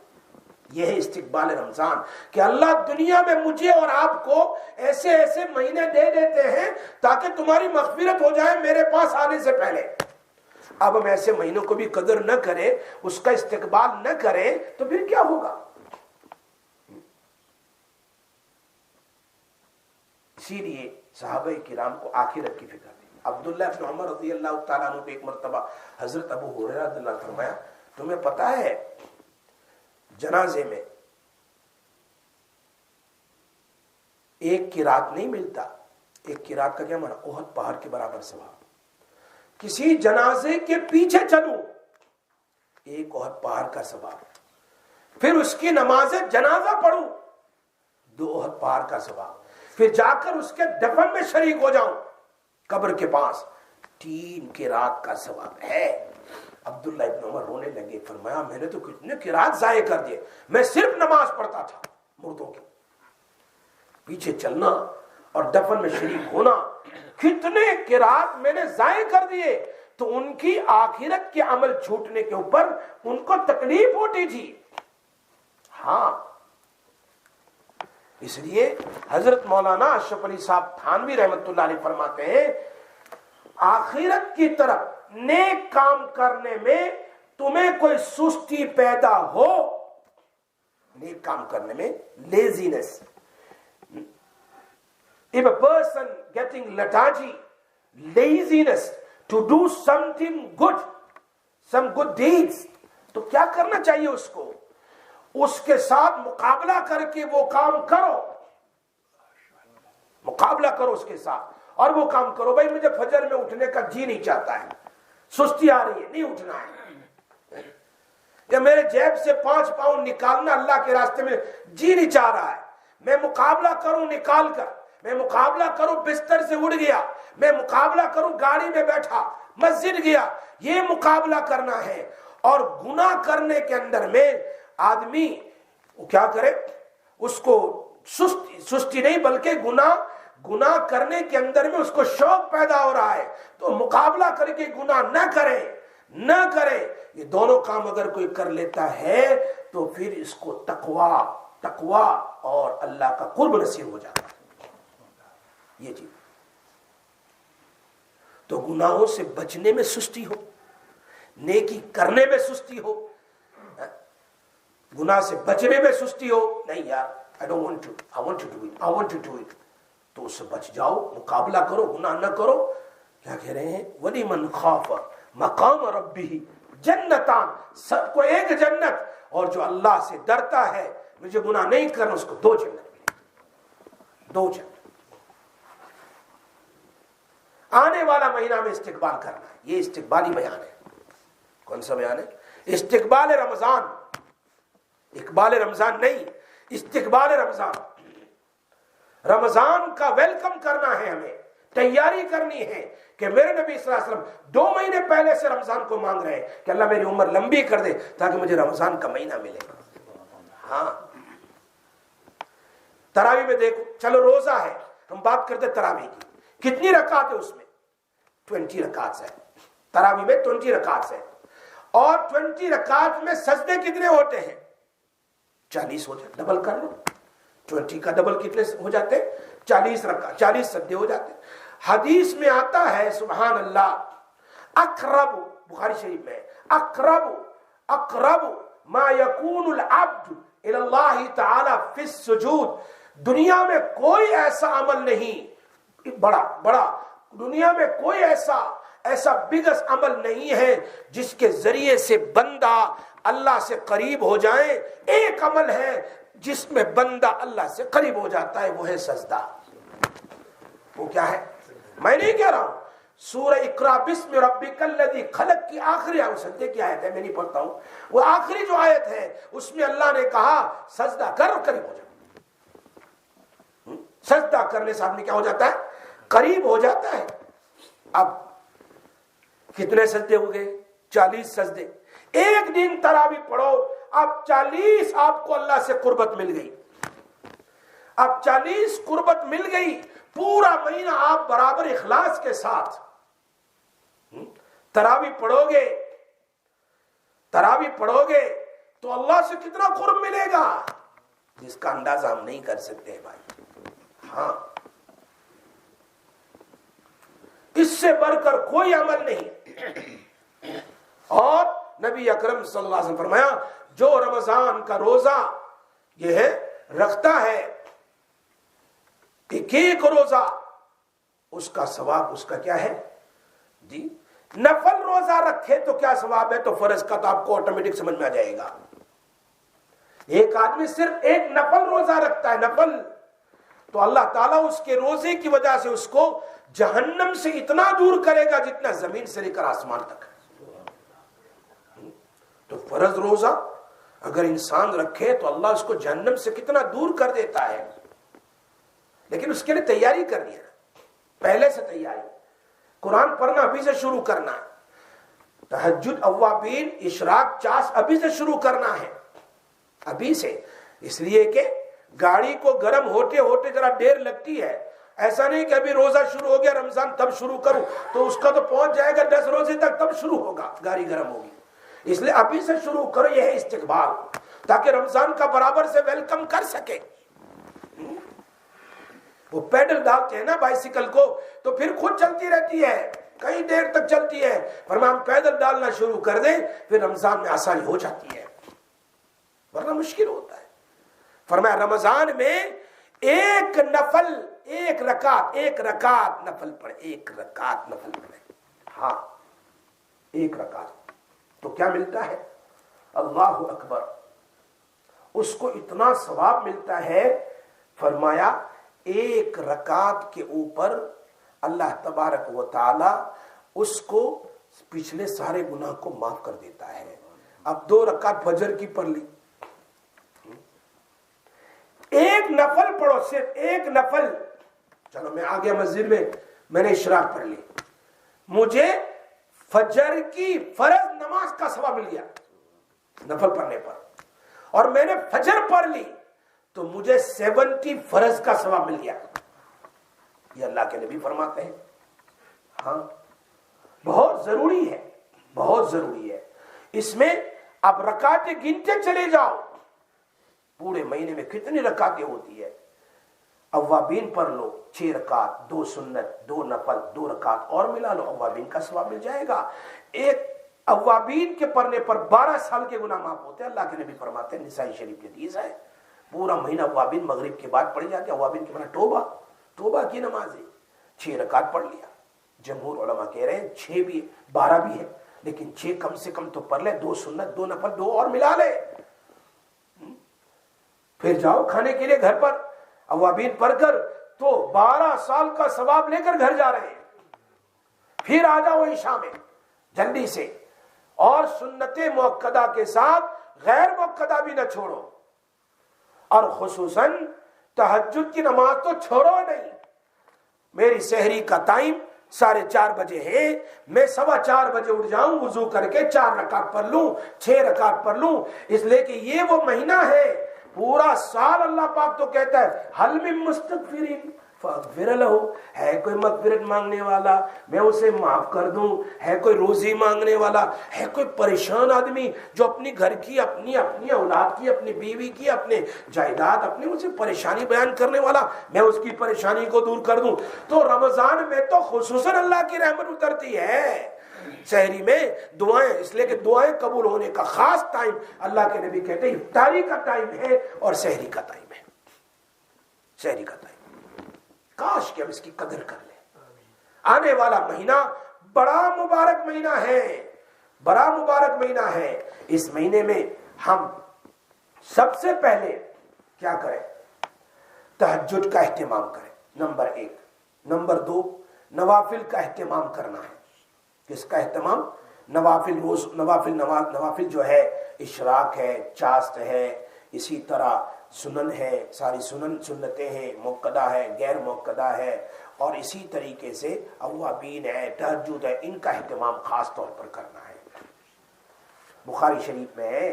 یہ ہے استقبال رمضان کہ اللہ دنیا میں مجھے اور آپ کو ایسے ایسے مہینے دے دیتے ہیں تاکہ تمہاری مغفرت ہو جائے میرے پاس آنے سے پہلے۔ اب ہم ایسے مہینوں کو بھی قدر نہ کریں، اس کا استقبال نہ کریں تو پھر کیا ہوگا؟ اسی لیے صحابہ کرام کو آخرت کی فکر تھی۔ عبداللہ بن عمر رضی اللہ تعالیٰ عنہ کو ایک مرتبہ حضرت ابو ہریرہ رضی اللہ عنہ فرمایا، تمہیں پتا ہے جنازے میں ایک قرات نہیں ملتا، ایک قرات کا کیا معنی؟ احد پہاڑ کے برابر ثواب۔ کسی جنازے کے پیچھے چلو ایک احد پہاڑ کا ثواب، پھر اس کی نماز جنازہ پڑھو 2 احد پہاڑ کا ثواب، پھر جا کر اس کے دفن میں شریک ہو جاؤں قبر کے پاس 3 قرات کا ثواب ہے۔ عبداللہ ابن عمر رونے لگے، فرمایا میں نے تو کتنے قرات ضائع کر دیے، میں صرف نماز پڑھتا تھا، مردوں کے پیچھے چلنا اور دفن میں شریک ہونا، کتنے قرات میں نے ضائع کر دیے۔ تو ان کی آخرت کے عمل چھوٹنے کے اوپر ان کو تکلیف ہوتی تھی۔ ہاں اس لیے حضرت مولانا اشرف علی صاحب تھانوی رحمۃ اللہ علیہ فرماتے ہیں آخرت کی طرف نیک کام کرنے میں تمہیں کوئی سستی پیدا ہو، نیک کام کرنے میں لیزینس، if a person getting lethargy, laziness to do something good, some good deeds، تو کیا کرنا چاہیے اس کو؟ اس کے ساتھ مقابلہ کر کے وہ کام کرو، مقابلہ کرو اس کے ساتھ اور وہ کام کرو۔ بھائی مجھے فجر میں اٹھنے کا جی نہیں چاہتا ہے، سستی آ رہی ہے، نہیں اٹھنا ہے، یا میرے جیب سے 5 پاؤنڈ نکالنا اللہ کے راستے میں جی نہیں چاہ رہا ہے، میں مقابلہ کروں نکال کر، میں مقابلہ کروں بستر سے اڑ گیا، میں مقابلہ کروں گاڑی میں بیٹھا مسجد گیا، یہ مقابلہ کرنا ہے۔ اور گناہ کرنے کے اندر میں آدمی کیا کرے، اس کو سستی نہیں بلکہ گناہ کرنے کے اندر میں اس کو شوق پیدا ہو رہا ہے، تو مقابلہ کر کے گناہ نہ کرے۔ یہ دونوں کام اگر کوئی کر لیتا ہے تو پھر اس کو تقوی اور اللہ کا قرب نصیب ہو جاتا ہے۔ یہ چیز تو گناہوں سے بچنے میں سستی ہو، نیکی کرنے میں سستی ہو، گناہ سے بچنے میں سستی ہو، نہیں یار I want to do it، تو اس سے بچ جاؤ، مقابلہ کرو، گناہ نہ کرو۔ کیا کہہ رہے ہیں؟ وَلِمَنْ خَافَ مَقَامَ رَبِّهِ جنتان، سب کو ایک جنت اور جو اللہ سے ڈرتا ہے مجھے گناہ نہیں کرنا اس کو 2 جنت ملے، 2 جنت۔ آنے والا مہینہ میں استقبال کرنا ہے، یہ استقبالی بیان ہے۔ کون سا بیان ہے؟ استقبال رمضان، اقبال رمضان نہیں، استقبال رمضان۔ رمضان کا ویلکم کرنا ہے، ہمیں تیاری کرنی ہے کہ میرے نبی صلی اللہ علیہ وسلم 2 مہینے پہلے سے رمضان کو مانگ رہے ہیں کہ اللہ میری عمر لمبی کر دے تاکہ مجھے رمضان کا مہینہ ملے۔ ہاں، تراویح میں دیکھو، چلو روزہ ہے، ہم بات کرتے تراویح کی، کتنی رکعت ہے اس میں؟ 20 رکعت ہے تراویح میں، 20 رکعت ہے، اور 20 رکعت میں سجدے کتنے ہوتے ہیں؟ 40 ہوتے ہیں، ڈبل کر لو، 20 کا ڈبل کتنے ہو جاتے ہیں؟ 40 رکعت، 40 سجدے ہو جاتے ہیں۔ حدیث میں آتا ہے سبحان اللہ، اقرب، بخاری شریف میں، اقرب ما یکون العبد الی اللہ تعالی فی السجود، دنیا میں کوئی ایسا عمل نہیں، بڑا دنیا میں کوئی ایسا بگس عمل نہیں ہے جس کے ذریعے سے بندہ اللہ سے قریب ہو جائے۔ ایک عمل ہے جس میں بندہ اللہ سے قریب ہو جاتا ہے، وہ ہے سجدہ۔ وہ کیا ہے؟ میں نہیں کہہ رہا ہوں، سورہ اقرا بسم ربک الذی خلق کی آخری آیت، سجدے کی آیت ہے، میں نہیں پڑھتا ہوں، وہ آخری جو آیت ہے اس میں اللہ نے کہا سجدہ کر اور قریب ہو جا۔ سجدہ کرنے سے آدمی کیا ہو جاتا ہے؟ قریب ہو جاتا ہے۔ اب کتنے سجدے ہو گئے؟ 40 سجدے۔ ایک دن تراویح پڑھو، اب 40 آپ کو اللہ سے قربت مل گئی، اب 40 قربت مل گئی، پورا مہینہ آپ برابر اخلاص کے ساتھ تراویح پڑھو گے تو اللہ سے کتنا قرب ملے گا جس کا اندازہ ہم نہیں کر سکتے بھائی۔ ہاں، اس سے بڑھ کر کوئی عمل نہیں۔ اور نبی اکرم صلی اللہ علیہ وسلم فرمایا جو رمضان کا روزہ یہ ہے رکھتا ہے، ایک روزہ، اس کا ثواب اس کا کیا ہے جی؟ نفل روزہ رکھے تو کیا ثواب ہے، تو فرض کا تو آپ کو آٹومیٹک سمجھ میں آ جائے گا۔ ایک آدمی صرف ایک نفل روزہ رکھتا ہے، نفل، تو اللہ تعالیٰ اس کے روزے کی وجہ سے اس کو جہنم سے اتنا دور کرے گا جتنا زمین سے لے کر آسمان تک ہے۔ تو فرض روزہ اگر انسان رکھے تو اللہ اس کو جہنم سے کتنا دور کر دیتا ہے، لیکن اس کے لیے تیاری کرنی ہے، پہلے سے تیاری، قرآن پڑھنا ابھی سے شروع کرنا ہے، تہجد، اوابین، اشراق، چاس ابھی سے شروع کرنا ہے، ابھی سے، اس لیے کہ گاڑی کو گرم ہوتے ہوتے ذرا دیر لگتی ہے۔ ایسا نہیں کہ ابھی روزہ شروع ہو گیا رمضان تب شروع کروں تو اس کا تو پہنچ جائے گا 10 روزے تک، تب شروع ہوگا، گاڑی گرم ہوگی۔ اس لیے ابھی سے شروع کرو، یہ ہے استقبال، تاکہ رمضان کا برابر سے ویلکم کر سکے۔ وہ پیڈل ڈالتے ہیں نا بائسیکل کو تو پھر خود چلتی رہتی ہے، کئی دیر تک چلتی ہے، فرمایا ہم پیدل ڈالنا شروع کر دیں پھر رمضان میں آسانی ہو جاتی ہے، ورنہ مشکل ہوتا ہے۔ فرمایا رمضان میں ایک رکعت نفل پڑھے، ایک رکعت نفل پڑھے، ہاں ایک رکعت، تو کیا ملتا ہے؟ اللہ اکبر، اس کو اتنا ثواب ملتا ہے، فرمایا ایک رکعت کے اوپر اللہ تبارک و تعالی اس کو پچھلے سارے گناہ کو معاف کر دیتا ہے۔ اب 2 رکعت فجر کی پڑھ لی، ایک نفل پڑھو، صرف ایک نفل، چلو میں آ گیا مسجد میں نے اشراق پڑھ لی، مجھے فجر کی فرض نماز کا ثواب مل گیا نفل پڑھنے پر، اور میں نے فجر پڑھ لی تو مجھے 70 فرض کا ثواب مل گیا۔ یہ اللہ کے نبی فرماتے ہیں۔ ہاں، بہت ضروری ہے، بہت ضروری ہے۔ اس میں اب رکعتیں گنتے چلے جاؤ، پورے مہینے میں کتنی رکعتیں ہوتی ہے۔ اوابین پڑھ لو 6 رکعت، 2 سنت، 2 نفل، 2 رکعت اور ملا لو، اوابین کا ثواب مل جائے گا۔ ایک اوابین کے پڑھنے پر 12 سال کے گناہ معاف ہوتے ہیں، اللہ کے نبی فرماتے ہیں، نسائی شریف کی حدیث ہے۔ پورا مہینہ اوابین مغرب کے بعد پڑھی جاتی ہے، اوابین کے بعد توبہ کی نماز ہے، 6 رکعت پڑھ لیا۔ جمہور علماء کہہ رہے ہیں 6 بھی 12 بھی ہے، لیکن 6 کم سے کم تو پڑھ لے، 2 سنت، 2 نفل، 2 اور ملا لے، پھر جاؤ کھانے کے لیے گھر پر، اوابین پڑھ کر تو 12 سال کا ثواب لے کر گھر جا رہے ہیں. پھر آ جاؤ عشاء میں جلدی سے، اور سنت مؤکدہ کے ساتھ غیر مؤکدہ بھی نہ چھوڑو، اور خصوصاً تہجد کی نماز تو چھوڑو نہیں. میری سحری کا ٹائم 4:30 بجے ہے، میں 4:15 بجے اٹھ جاؤں، وضو کر کے 4 رکعت پڑھ لوں، 6 رکعت پڑھ لوں، اس لیے کہ یہ وہ مہینہ ہے پورا سال اللہ پاک تو کہتا ہے حل من مستغفرین فاغفر لہ، ہے کوئی مغفرت مانگنے والا میں اسے معاف کر دوں، ہے کوئی روزی مانگنے والا، ہے کوئی پریشان آدمی جو اپنی گھر کی، اپنی اولاد کی، اپنی بیوی کی، اپنے جائیداد، اپنی اسے پریشانی بیان کرنے والا، میں اس کی پریشانی کو دور کر دوں. تو رمضان میں تو خصوصاً اللہ کی رحمت اترتی ہے. سحری میں دعائیں، اس لیے کہ دعائیں قبول ہونے کا خاص ٹائم اللہ کے نبی کہتے ہیں افطاری کا ٹائم ہے اور سحری کا ٹائم ہے. سحری کا ٹائم، کاش کہ ہم اس کی قدر کر لیں. آنے والا مہینہ بڑا مبارک مہینہ ہے، بڑا مبارک مہینہ ہے. اس مہینے میں ہم سب سے پہلے کیا کریں؟ تہجد کا اہتمام کریں، نمبر 1. نمبر 2، نوافل کا اہتمام کرنا ہے. کس کا اہتمام؟ نوافل. روز نوافل جو ہے، اشراق ہے، چاشت ہے، اسی طرح سنن ہے، ساری سنتیں ہیں، موقدہ ہے، غیر موقدہ ہے، اور اسی طریقے سے اوابین ہے، تہجد ہے، ان کا اہتمام خاص طور پر کرنا ہے. بخاری شریف میں ہے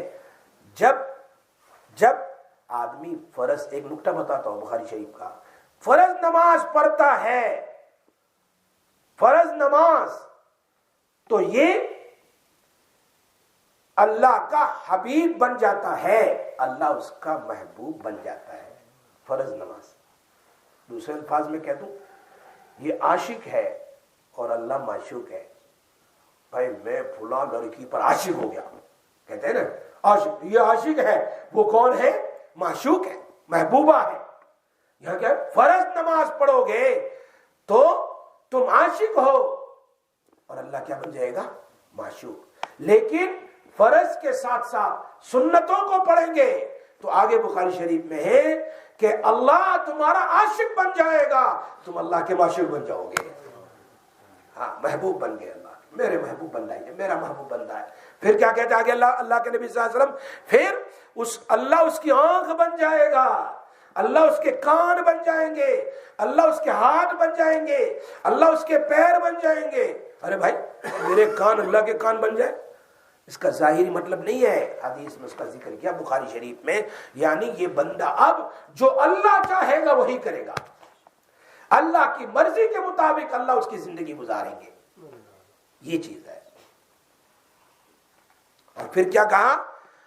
جب آدمی فرض، ایک نکتہ بتاتا ہوں بخاری شریف کا، فرض نماز پڑھتا ہے، فرض نماز، تو یہ اللہ کا حبیب بن جاتا ہے، اللہ اس کا محبوب بن جاتا ہے. فرض نماز، دوسرے الفاظ میں کہہ دوں، یہ عاشق ہے اور اللہ معشوق ہے. بھائی میں فلاں لڑکی پر عاشق ہو گیا، کہتے ہیں نا عاشق، یہ عاشق ہے، وہ کون ہے؟ معشوق ہے، محبوبہ ہے. یہاں کیا؟ فرض نماز پڑھو گے تو تم عاشق ہو اور اللہ کیا بن جائے گا؟ معشوق. لیکن فرض کے ساتھ ساتھ سنتوں کو پڑھیں گے تو آگے بخاری شریف میں ہے کہ اللہ تمہارا عاشق بن جائے گا، تم اللہ کے معشوق بن جاؤ گے. ہاں، محبوب بن گئے، اللہ میرے محبوب بن جائے، میرا محبوب بندہ ہے. پھر کیا کہتے ہیں آگے اللہ کے نبی صلی اللہ علیہ وسلم؟ پھر اللہ اس کی آنکھ بن جائے گا، اللہ اس کے کان بن جائیں گے، اللہ اس کے ہاتھ بن جائیں گے، اللہ اس کے پیر بن جائیں گے. ارے بھائی میرے کان اللہ کے کان بن جائے، اس کا ظاہری مطلب نہیں ہے، حدیث میں اس کا ذکر کیا بخاری شریف میں، یعنی یہ بندہ اب جو اللہ چاہے گا وہی کرے گا، اللہ کی مرضی کے مطابق اللہ اس کی زندگی گزاریں گے. یہ چیز ہے. اور پھر کیا کہا؟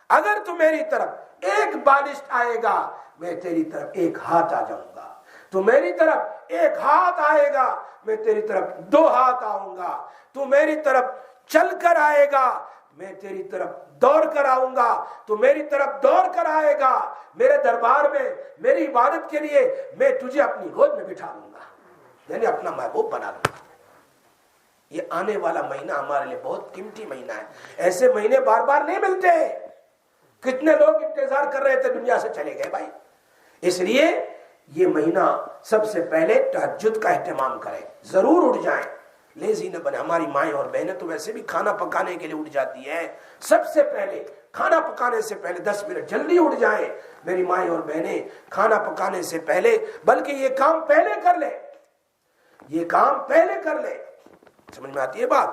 اگر تو میری طرف ایک بالشت آئے گا میں تیری طرف ایک ہاتھ آ جاؤں گا، تو میری طرف ایک ہاتھ آئے گا میں تیری طرف 2 ہاتھ آؤں گا، تو میری طرف چل کر آئے گا میں تیری طرف دوڑ کر آؤں گا، تو میری طرف دوڑ کر آئے گا، میرے دربار میں میری عبادت کے لیے میں تجھے اپنی گود میں بٹھا لوں گا، یعنی اپنا محبوب بنا لوں گا. یہ آنے والا مہینہ ہمارے لیے بہت قیمتی مہینہ ہے. ایسے مہینے بار بار نہیں ملتے. کتنے لوگ انتظار کر رہے تھے، دنیا سے چلے گئے بھائی. اس لیے یہ مہینہ سب سے پہلے تہجد کا اہتمام کریں، ضرور اٹھ جائیں، لیزی نہ بنے. ہماری مائیں اور بہنیں تو ویسے بھی کھانا پکانے کے لیے اٹھ جاتی ہیں، سب سے پہلے کھانا پکانے سے پہلے 10 منٹ جلدی اٹھ جائیں. میری مائیں اور بہنیں کھانا پکانے سے پہلے، بلکہ یہ کام پہلے کر لیں، یہ کام پہلے کر لیں. سمجھ میں آتی ہے بات؟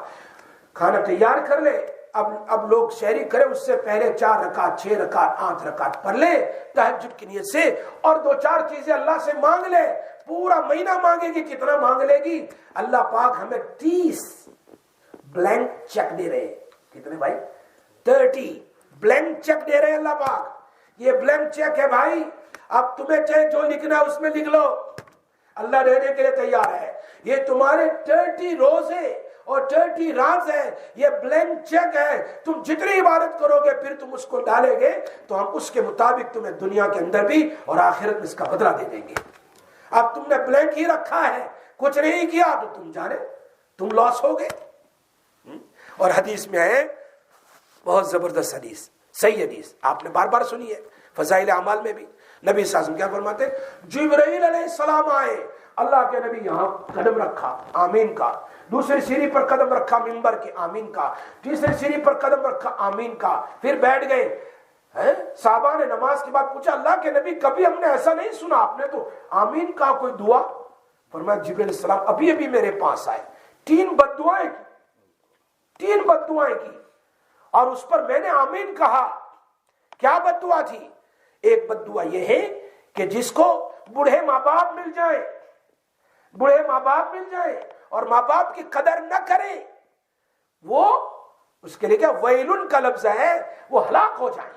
کھانا تیار کر لے. اب لوگ شہری کرے اس سے پہلے 4 رکعت 6 رکعت 8 رکعت پڑھ لے تہجد کی نیت سے، اور 2-4 چیزیں اللہ سے مانگ لے. پورا مہینہ مانگے گی، کتنا مانگ لے گی؟ اللہ پاک ہمیں 30 بلینک چیک دے رہے. کتنے بھائی؟ 30 بلینک چیک دے رہے اللہ پاک. یہ بلینک چیک ہے بھائی، اب تمہیں چاہے جو لکھنا ہے اس میں لکھ لو، اللہ دینے کے لیے تیار ہے. یہ تمہارے 30 روزے اور 30 رات ہے، یہ بلینک چیک ہے. تم جتنی عبادت کرو گے پھر تم اس کو ڈالیں گے تو ہم اس کے مطابق تمہیں دنیا کے اندر بھی اور آخرت میں اس کا بدلہ دے دیں گے. اب تم نے بلینک ہی رکھا ہے، کچھ نہیں کیا تو تم جانے تم لاس ہو گئے. اور حدیث میں ہے بہت زبردست حدیث، صحیح حدیث، آپ نے بار بار سنی ہے، فضائل اعمال میں بھی. نبی صلی اللہ علیہ وسلم کیا فرماتے ہیں؟ جبرائیل علیہ السلام آئے، اللہ کے نبی یہاں قدم رکھا، آمین کا، دوسری سیڑھی پر قدم رکھا ممبر کے، آمین کا، تیسری سیڑھی پر قدم رکھا، آمین کا، پھر بیٹھ گئے۔ صحابہ نے نماز کے بعد پوچھا اللہ کے نبی کبھی ہم نے ایسا نہیں سنا، آپ نے تو آمین کا کوئی دعا؟ فرمایا جبرائیل علیہ السلام ابھی میرے پاس آئے، 3 بد دعائیں کی، 3 بد دعائیں کی، اور اس پر میں نے آمین کہا۔ کیا بد دعا تھی؟ ایک بد دعا یہ ہے کہ جس کو بوڑھے ماں باپ مل جائیں، بوڑھے ماں باپ مل جائیں اور ماں باپ کی قدر نہ کرے، وہ اس کے لیے کیا ویلن کا لفظ ہے، وہ ہلاک ہو جائیں۔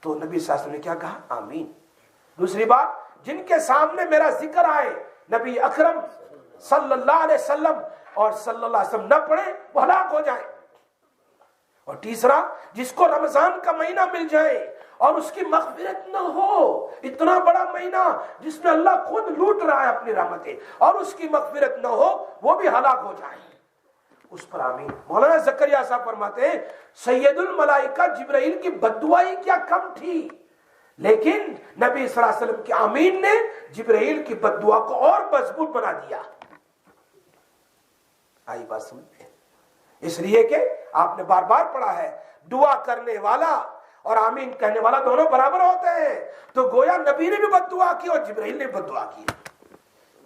تو نبی صلی اللہ علیہ وسلم نے کیا کہا؟ آمین۔ دوسری بات، جن کے سامنے میرا ذکر آئے، نبی اکرم صلی اللہ علیہ وسلم اور صلی اللہ علیہ وسلم نہ پڑھے، وہ ہلاک ہو جائیں۔ اور تیسرا، جس کو رمضان کا مہینہ مل جائے اور اس کی مغفرت نہ ہو، اتنا بڑا مہینہ جس میں اللہ خود لوٹ رہا ہے اپنی رحمتیں، اور اس کی مغفرت نہ ہو، وہ بھی ہلاک ہو جائے، اس پر آمین۔ مولانا زکریا صاحب فرماتے ہیں سید الملائکہ جبرائیل کی بددعائی کیا کم تھی، لیکن نبی صلی اللہ علیہ وسلم کی آمین نے جبرائیل کی بددعا کو اور مضبوط بنا دیا۔ آئی بات سمجھ میں؟ اس لیے کہ آپ نے بار بار پڑھا ہے دعا کرنے والا اور آمین کہنے والا دونوں برابر ہوتے ہیں، تو گویا نبی نے بھی بد دعا کی اور جبرائیل نے بد دعا کی۔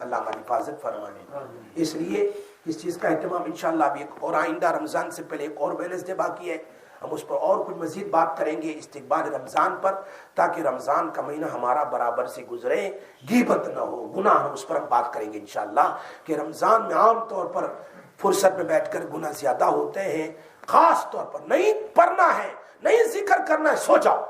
اللہ ہماری حفاظت فرمائے۔ اس لیے اس چیز کا اہتمام انشاءاللہ ابھی ایک اور آئندہ رمضان سے پہلے ایک اور ویڈنسڈے باقی ہے، ہم اس پر اور کچھ مزید بات کریں گے استقبال رمضان پر، تاکہ رمضان کا مہینہ ہمارا برابر سے گزرے، غیبت نہ ہو، گناہ نہ ہو، اس پر ہم بات کریں گے انشاءاللہ کہ رمضان میں عام طور پر فرصت میں بیٹھ کر گناہ زیادہ ہوتے ہیں، خاص طور پر نہیں پڑھنا ہے، نہیں ذکر کرنا ہے، سو جاؤ،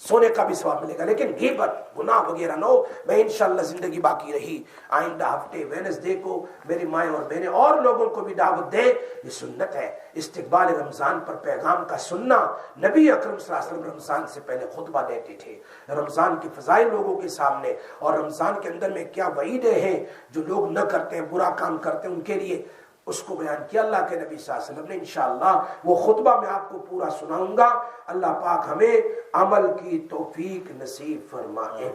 سونے کا بھی ثواب ملے گا، لیکن غیبت گناہ وغیرہ نہ ہو۔ میں انشاءاللہ زندگی باقی رہی آئندہ ہفتے ویڈنسڈے کو میری مائیں اور بہنیں اور لوگوں کو بھی دعوت دے، یہ سنت ہے استقبال رمضان پر پیغام کا سننا۔ نبی اکرم صلی اللہ علیہ وسلم رمضان سے پہلے خطبہ دیتے تھے، رمضان کی فضائل لوگوں کے سامنے، اور رمضان کے اندر میں کیا وعیدیں ہیں جو لوگ نہ کرتے ہیں، برا کام کرتے ہیں، ان کے لیے اس کو بیان کیا اللہ کے نبی صلی اللہ علیہ وسلم نے۔ انشاءاللہ وہ خطبہ میں آپ کو پورا سناؤں گا۔ اللہ پاک ہمیں عمل کی توفیق نصیب فرمائے۔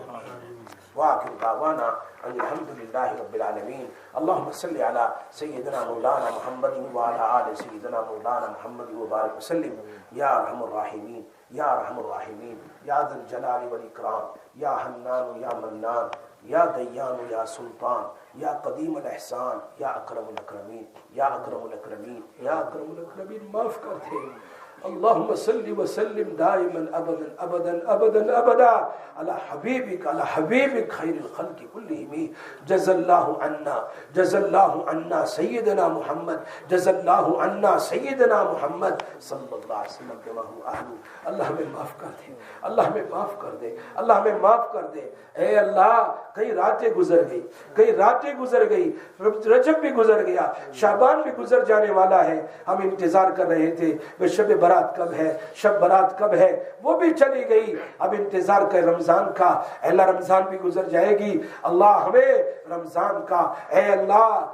وآخر دعوانا ان الحمدللہ رب العالمین۔ اللہم صلی علی سیدنا مولانا محمد وعلی آل سیدنا مولانا محمد وبارک وسلم۔ یا ارحم الراحمین، یا ارحم الراحمین، یا ذا الجلال والاکرام، یا حنان یا منان، یا دیان یا سلطان، یا قدیم الاحسان، یا اکرم الاکرمین، یا اکرم الاکرمین، یا اکرم الاکرمین، معاف کر دے۔ اللہم صلی وسلم دائما ابدا ابدا ابدا ابدا علی حبیبک علی حبیبک خیر الخلق کلہم۔ جز اللہ عنا، جز اللہ عنا سیدنا محمد، جز اللہ عنا سیدنا محمد صلی اللہ علیہ وسلم بما هو اہل۔ اللہ ہمیں معاف کر دے، اللہ ہمیں معاف کر دے، اللہ ہمیں معاف کر دے۔ اے اللہ، کئی راتیں گزر گئی، کئی راتیں گزر گئی، رجب بھی گزر گیا، شعبان بھی گزر جانے والا ہے، ہم انتظار کر رہے تھے کہ شب برات کب ہے، شب برات کب ہے، وہ بھی چلی گئی، اب انتظار کر رمضان کا۔ اے اللہ رمضان بھی گزر جائے گی، اللہ ہمیں رمضان کا اے اللہ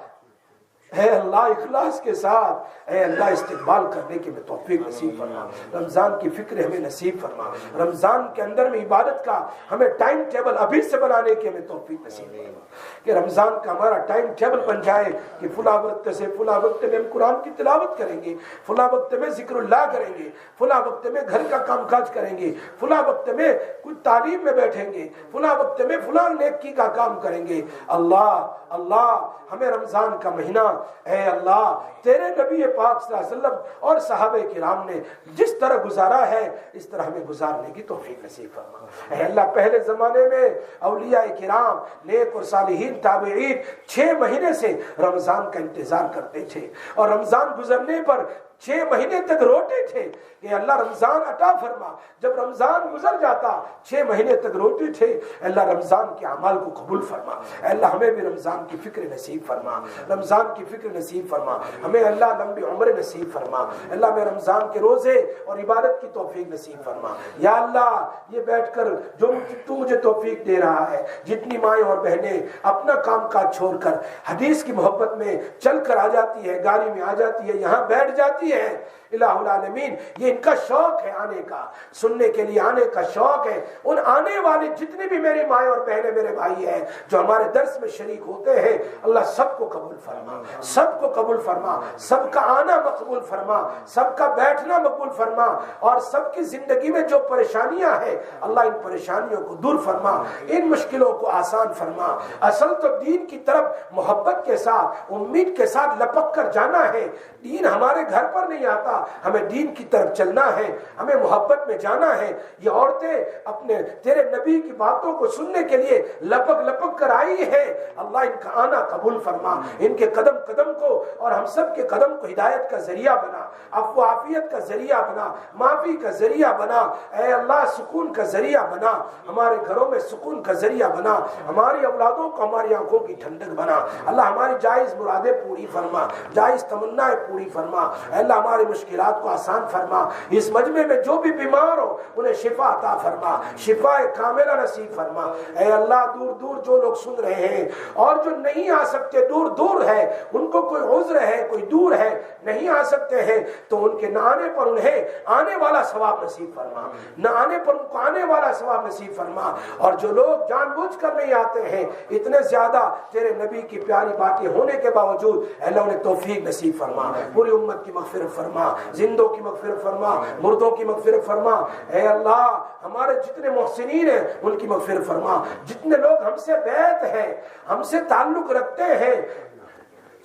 اخلاص کے ساتھ اے اللہ استقبال کرنے کی توفیق نصیب فرما، رمضان کی فکر ہمیں نصیب فرما، رمضان کے اندر میں عبادت کا ہمیں ٹائم ٹیبل ابھی سے بنانے کی ہمیں توفیق نصیب فرما، کہ رمضان کا ہمارا ٹائم ٹیبل بن جائے کہ فلاں وقت سے فلاں وقت میں ہم قرآن کی تلاوت کریں گے، فلاں وقت میں ذکر اللہ کریں گے، فلاں وقت میں گھر کا کام کاج کریں گے، فلاں وقت میں کچھ تعلیم میں بیٹھیں گے، فلاں وقت میں فلاں نیکی کا کام کریں گے۔ اللہ ہمیں رمضان کا مہینہ اے اللہ تیرے نبی پاک صلی اللہ علیہ وسلم اور صحابہ کرام نے جس طرح گزارا ہے اس طرح ہمیں گزارنے کی توفیق نصیب فرما۔ اے اللہ پہلے زمانے میں اولیاء کرام نیک اور صالحین تابعین 6 مہینے سے رمضان کا انتظار کرتے تھے، اور رمضان گزرنے پر 6 مہینے تک روتے تھے کہ اللہ رمضان عطا فرما۔ جب رمضان گزر جاتا 6 مہینے تک روتے تھے، اللہ رمضان کے اعمال کو قبول فرما۔ اے اللہ ہمیں بھی رمضان کی فکر نصیب فرما، رمضان کی فکر نصیب فرما، ہمیں اللہ لمبی عمر نصیب فرما، اللہ میں رمضان کے روزے اور عبادت کی توفیق نصیب فرما۔ یا اللہ یہ بیٹھ کر جو تو مجھے توفیق دے رہا ہے، جتنی مائیں اور بہنیں اپنا کام کاج چھوڑ کر حدیث کی محبت میں چل کر آ جاتی ہے، گاڑی میں آ جاتی ہے، یہاں بیٹھ جاتی چاہتی ہیں الہ العالمین، یہ ان کا شوق ہے آنے کا، سننے کے لیے آنے کا شوق ہے۔ ان آنے والے جتنے بھی میری مائیں اور بہنیں میرے بھائی ہیں جو ہمارے درس میں شریک ہوتے ہیں، اللہ سب کو قبول فرما، سب کو قبول فرما، سب کا آنا مقبول فرما، سب کا بیٹھنا مقبول فرما، اور سب کی زندگی میں جو پریشانیاں ہیں اللہ ان پریشانیوں کو دور فرما، ان مشکلوں کو آسان فرما۔ اصل تو دین کی طرف محبت کے ساتھ، امید کے ساتھ لپک کر جانا ہے۔ دین ہمارے گھر پر نہیں آتا، ہمیں دین کی طرف چلنا ہے، ہمیں محبت میں جانا ہے۔ یہ عورتیں اپنے تیرے نبی کی باتوں کو سننے کے لیے لپک لپک کر آئی ہے، اللہ ان کا آنا قبول فرما، ان کے قدم قدم کو اور ہم سب کے قدم کو ہدایت کا ذریعہ بنا، عفو عافیت کا ذریعہ بنا، معافی کا ذریعہ بنا، اے اللہ سکون کا ذریعہ بنا، ہمارے گھروں میں سکون کا ذریعہ بنا، ہماری اولادوں کو ہماری آنکھوں کی ٹھنڈک بنا، اللہ ہماری جائز مرادیں پوری فرما، جائز تمنائیں پوری فرما، اے اللہ ہماری مشکلات کو آسان فرما۔ اس مجمع میں جو بھی بیمار ہو انہیں شفا عطا فرما، شفا کاملہ نصیب فرما۔ اے اللہ دور دور جو لوگ سن رہے ہیں اور جو نہیں آ سکتے، دور دور ہے، ان کو کوئی عذر ہے، کوئی دور ہے، نہیں آ سکتے ہیں، تو ان کے نہ آنے پر انہیں آنے والا ثواب نصیب فرما، نہ آنے پر ان کو آنے والا ثواب نصیب فرما۔ اور جو لوگ جان بوجھ کر نہیں آتے ہیں، اتنے زیادہ تیرے نبی کی پیاری باتیں ہونے کے باوجود اے اللہ انہیں توفیق نصیب فرما، پوری امت کی مغفرت فرما، زندوں کی مغفرت فرما، مردوں کی مغفرت فرما۔ اے اللہ ہمارے جتنے محسنین ہیں ان کی مغفرت فرما، جتنے لوگ ہم سے بیعت ہیں، ہم سے تعلق رکھتے ہیں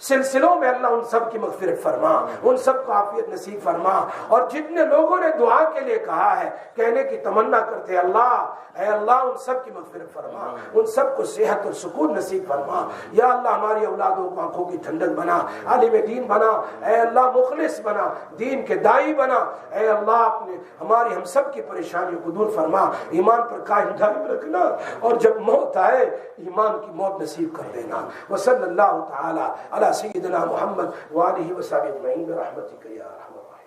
سلسلوں میں، اللہ ان سب کی مغفرت فرما، ان سب کو عافیت نصیب فرما۔ اور جتنے لوگوں نے دعا کے لیے کہا ہے، کہنے کی تمنا کرتے اللہ، اے اللہ ان سب کی مغفرت فرما، ان سب کو صحت اور سکون نصیب فرما۔ یا اللہ ہماری اولادوں کو آنکھوں کی ٹھنڈک بنا، عالم دین بنا، اے اللہ مخلص بنا، دین کے دائی بنا، اے اللہ اپنے ہماری ہم سب کی پریشانیوں کو دور فرما، ایمان پر قائم دائم رکھنا، اور جب موت آئے ایمان کی موت نصیب کر دینا۔ وصلی اللہ تعالی علی سیدنا محمد وآلہ وصحبہ اجمعین برحمتک یا ارحم الراحمین۔